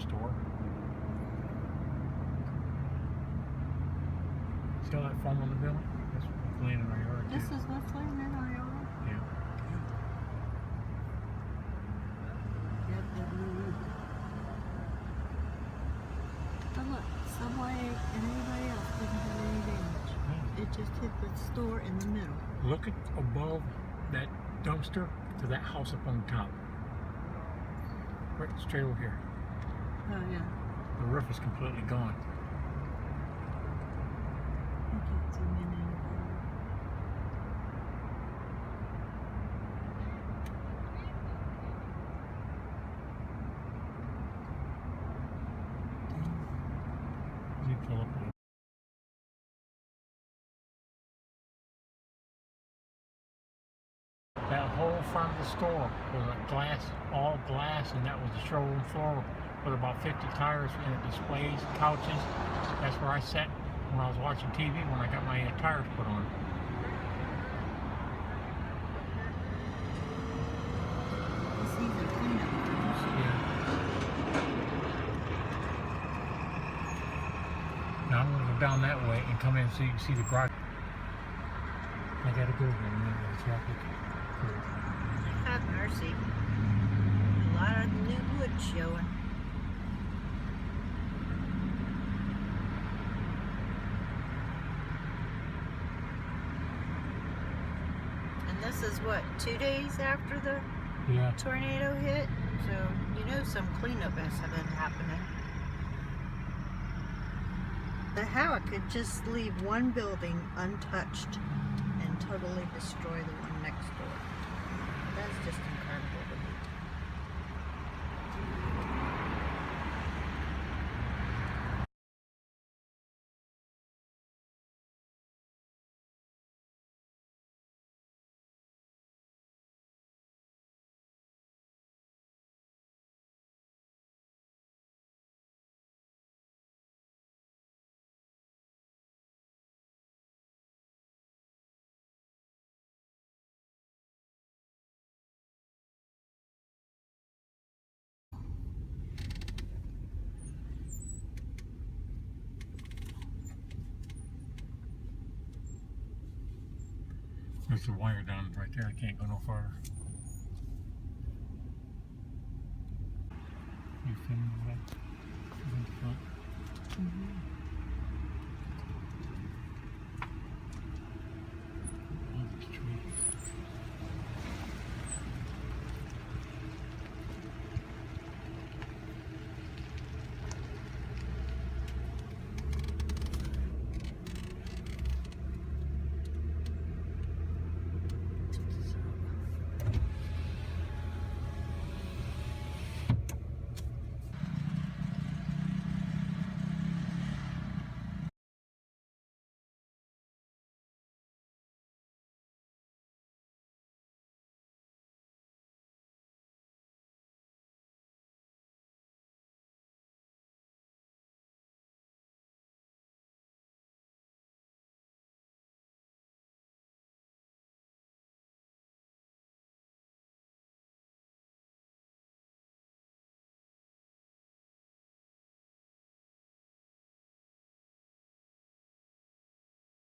store. See all that foam on the building? That's what's laying in our yard too. This is what's laying in our yard. Yeah. But look, Subway and anybody else didn't have any damage. It just hit the store in the middle. Look at above that dumpster to that house up on the top. Right straight over here. Oh yeah. The roof is completely gone. I can't zoom in any further. Let me pull up a That whole front of the store was a glass, all glass, and that was the showroom floor with about 50 tires and displays, couches. That's where I sat when I was watching TV when I got my tires put on. This needs a cleanup. Yeah. Now I'm gonna go down that way and come in so you can see the garage. I gotta go there, man. The traffic. Have mercy. A lot of new wood showing. And this is what, 2 days after the Yeah. tornado hit? So, you know some cleanup has been happening. How it could just leave one building untouched and totally destroy the one next door. That's just incredible to me. There's the wire down right there. I can't go no farther. You filming that? In the front? Mm-hmm.